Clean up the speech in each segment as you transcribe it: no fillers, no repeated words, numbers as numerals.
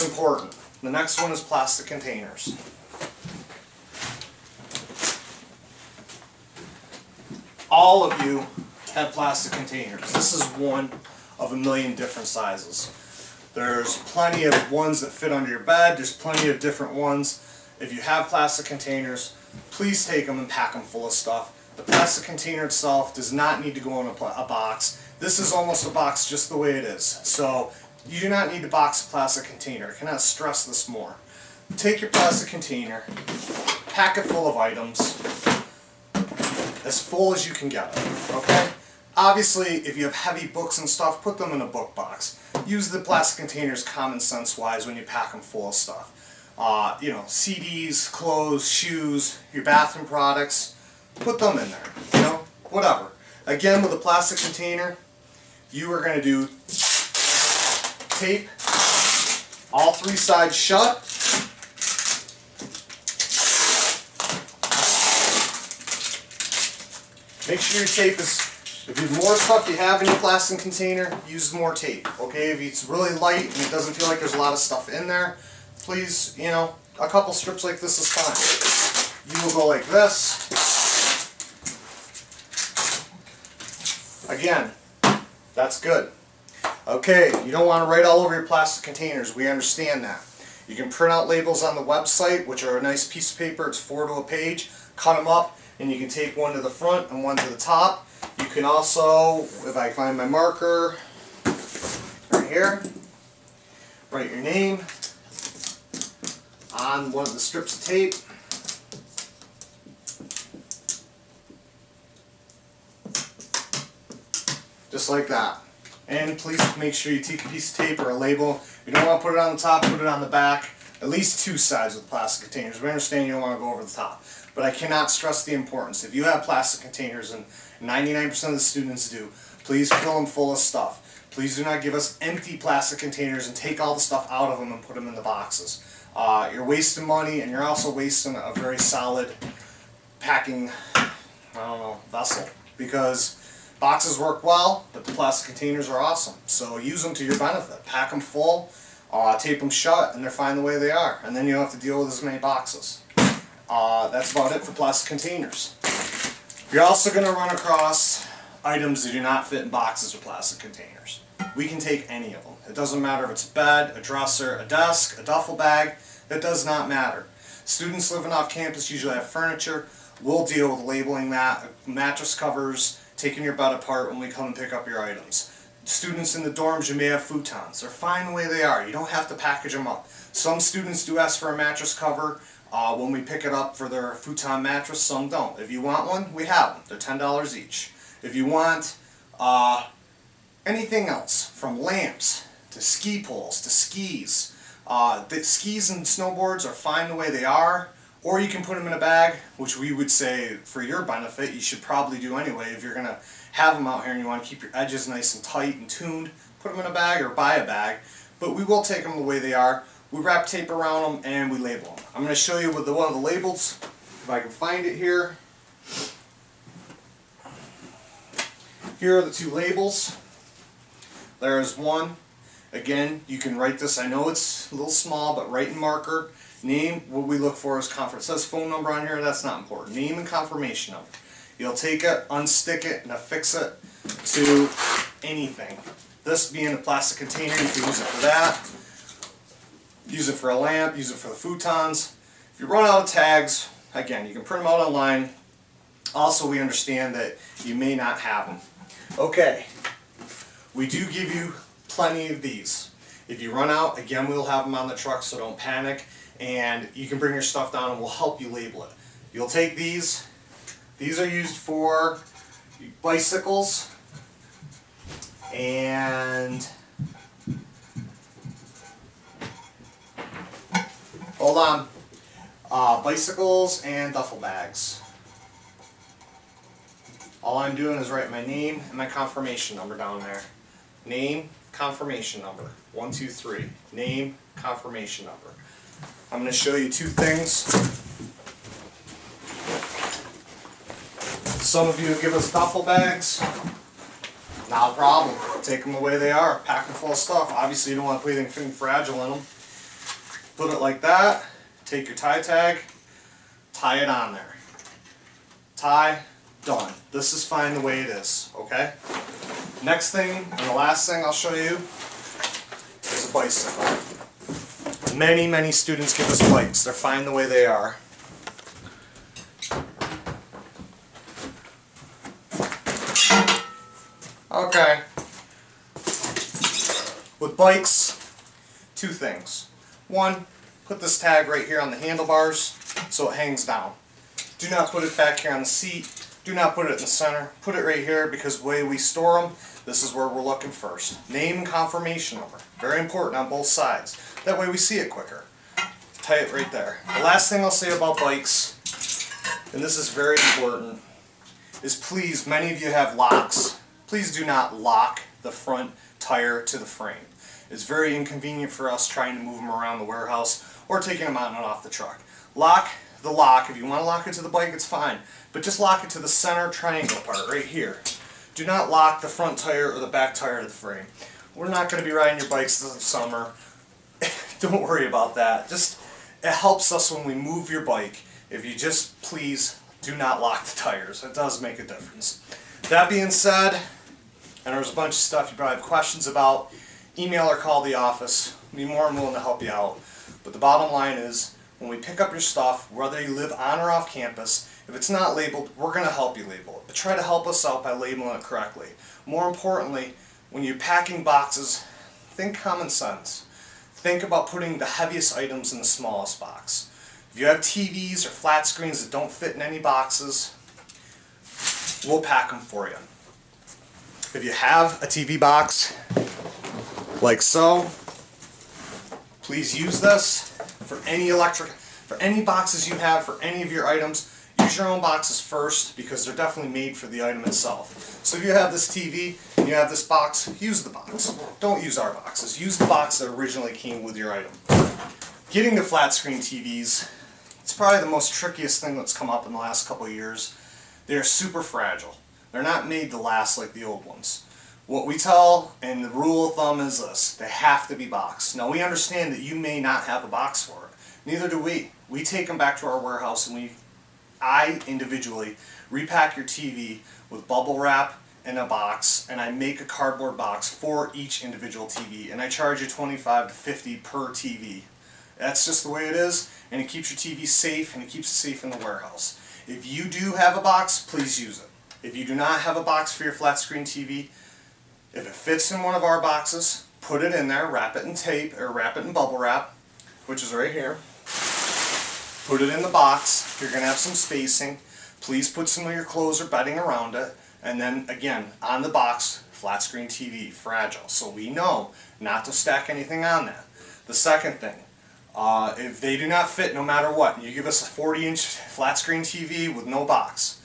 It's important. The next one is plastic containers. All of you have plastic containers. This is one of a million different sizes. There's plenty of ones that fit under your bed. There's plenty of different ones. If you have plastic containers, please take them and pack them full of stuff. The plastic container itself does not need to go in a box. This is almost a box just the way it is. So you do not need to box a plastic container. I cannot stress this more. Take your plastic container, pack it full of items, as full as you can get it, okay? Obviously, if you have heavy books and stuff, put them in a book box. Use the plastic containers common sense wise when you pack them full of stuff. You know, CDs, clothes, shoes, your bathroom products, put them in there, you know, whatever. Again, with a plastic container, you are going to do tape all three sides shut. Make sure your tape is, if you have more stuff you have in your plastic container, use more tape, okay? If it's really light and it doesn't feel like there's a lot of stuff in there, please, you know, a couple strips like this is fine. You will go like this. Again, that's good. Okay, you don't want to write all over your plastic containers. We understand that. You can print out labels on the website, which are a nice piece of paper. It's 4 to a page. Cut them up, and you can take one to the front and one to the top. You can also, if I find my marker, right here, write your name on one of the strips of tape. Just like that. And please make sure you take a piece of tape or a label. If you don't want to put it on the top, put it on the back. At least 2 sides with plastic containers. We understand you don't want to go over the top. But I cannot stress the importance. If you have plastic containers, and 99% of the students do, please fill them full of stuff. Please do not give us empty plastic containers and take all the stuff out of them and put them in the boxes. You're wasting money, and you're also wasting a very solid packing, vessel. Because boxes work well, but the plastic containers are awesome. So use them to your benefit. Pack them full, tape them shut, and they're fine the way they are. And then you don't have to deal with as many boxes. That's about it for plastic containers. You're also going to run across items that do not fit in boxes or plastic containers. We can take any of them. It doesn't matter if it's a bed, a dresser, a desk, a duffel bag. It does not matter. Students living off campus usually have furniture. We'll deal with labeling that, mattress covers, taking your bed apart when we come and pick up your items. Students in the dorms, you may have futons. They're fine the way they are. You don't have to package them up. Some students do ask for a mattress cover when we pick it up for their futon mattress. Some don't. If you want one, we have them. They're $10 each. If you want anything else, from lamps to ski poles to skis, the skis and snowboards are fine the way they are. Or you can put them in a bag, which we would say, for your benefit, you should probably do anyway. If you're going to have them out here and you want to keep your edges nice and tight and tuned, put them in a bag or buy a bag. But we will take them the way they are. We wrap tape around them and we label them. I'm going to show you with one of the labels, if I can find it here. Here are the 2 labels. There is one. Again, you can write this. I know it's a little small, but write in marker. Name, what we look for is it says phone number on here, that's not important. Name and confirmation number. You'll take it, unstick it, and affix it to anything. This being a plastic container, you can use it for that. Use it for a lamp, use it for the futons. If you run out of tags, again, you can print them out online. Also, we understand that you may not have them. Okay, we do give you plenty of these. If you run out, again, we'll have them on the truck, so don't panic. And you can bring your stuff down and we'll help you label it. You'll take these. These are used for bicycles and bicycles and duffel bags. All I'm doing is write my name and my confirmation number down there. Name, confirmation number. 1, 2, 3. Name, confirmation number. I'm going to show you 2 things. Some of you give us duffel bags. Not a problem. Take them the way they are. Pack them full of stuff. Obviously you don't want to put anything fragile in them. Put it like that, take your tie tag, tie it on there. Tie, done. This is fine the way it is, okay? Next thing, and the last thing I'll show you is a bicycle. Many, many students give us bikes. They're fine the way they are. Okay. With bikes, two things. One, put this tag right here on the handlebars so it hangs down. Do not put it back here on the seat. Do not put it in the center. Put it right here because the way we store them, this is where we're looking first. Name and confirmation number. Very important on both sides. That way we see it quicker. Tie it right there. The last thing I'll say about bikes, and this is very important, is please, many of you have locks. Please do not lock the front tire to the frame. It's very inconvenient for us trying to move them around the warehouse or taking them out and off the truck. Lock the lock. If you want to lock it to the bike, it's fine. But just lock it to the center triangle part right here. Do not lock the front tire or the back tire to the frame. We're not going to be riding your bikes this summer. Don't worry about that. Just, it helps us when we move your bike. If you just please do not lock the tires. It does make a difference. That being said, and there's a bunch of stuff you probably have questions about, email or call the office. We'll be more than willing to help you out. But the bottom line is, when we pick up your stuff, whether you live on or off campus, if it's not labeled, we're going to help you label it. But try to help us out by labeling it correctly. More importantly, when you're packing boxes, think common sense. Think about putting the heaviest items in the smallest box. If you have TVs or flat screens that don't fit in any boxes, we'll pack them for you. If you have a TV box, like so, please use this for any boxes you have for any of your items. Use your own boxes first because they're definitely made for the item itself. So if you have this TV and you have this box, use the box. Don't use our boxes. Use the box that originally came with your item. Getting the flat screen TVs, it's probably the most trickiest thing that's come up in the last couple of years. They're super fragile. They're not made to last like the old ones. What we tell, and the rule of thumb is this, they have to be boxed. Now we understand that you may not have a box for it. Neither do we. We take them back to our warehouse and I individually repack your TV with bubble wrap in a box, and I make a cardboard box for each individual TV, and I charge you $25 to $50 per TV. That's just the way it is, and it keeps your TV safe, and it keeps it safe in the warehouse. If you do have a box, please use it. If you do not have a box for your flat screen TV, if it fits in one of our boxes, put it in there, wrap it in tape, or wrap it in bubble wrap, which is right here. Put it in the box. You're going to have some spacing. Please put some of your clothes or bedding around it. And then, again, on the box, flat screen TV, fragile. So we know not to stack anything on that. The second thing, if they do not fit no matter what, you give us a 40-inch flat screen TV with no box,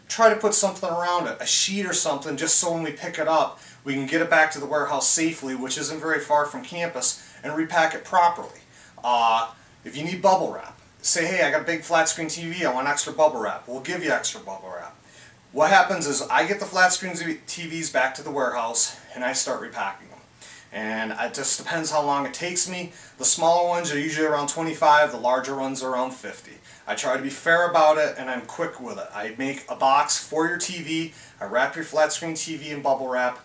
try to put something around it, a sheet or something, just so when we pick it up, we can get it back to the warehouse safely, which isn't very far from campus, and repack it properly. If you need bubble wrap, say, hey, I got a big flat screen TV, I want extra bubble wrap. We'll give you extra bubble wrap. What happens is I get the flat screen TVs back to the warehouse and I start repacking them. And it just depends how long it takes me. The smaller ones are usually around 25, the larger ones are around 50. I try to be fair about it and I'm quick with it. I make a box for your TV, I wrap your flat screen TV in bubble wrap,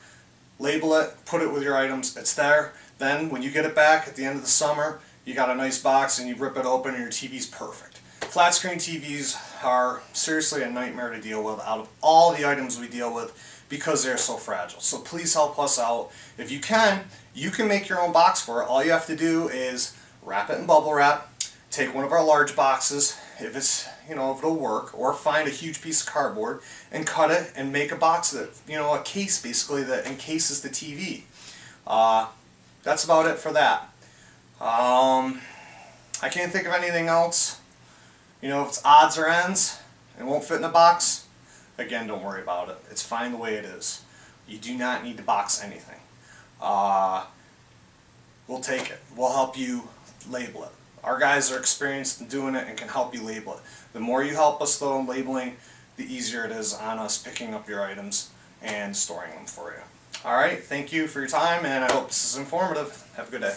label it, put it with your items, it's there. Then when you get it back at the end of the summer, you got a nice box and you rip it open and your TV's perfect. Flat screen TVs are seriously a nightmare to deal with out of all the items we deal with because they're so fragile. So please help us out. If you can make your own box for it. All you have to do is wrap it in bubble wrap, take one of our large boxes, if it's, if it'll work, or find a huge piece of cardboard and cut it and make a box that, a case basically that encases the TV. That's about it for that. I can't think of anything else. If it's odds or ends, it won't fit in a box. Again, don't worry about it. It's fine the way it is. You do not need to box anything. We'll take it. We'll help you label it. Our guys are experienced in doing it and can help you label it. The more you help us though in labeling, the easier it is on us picking up your items and storing them for you. Alright, thank you for your time and I hope this is informative. Have a good day.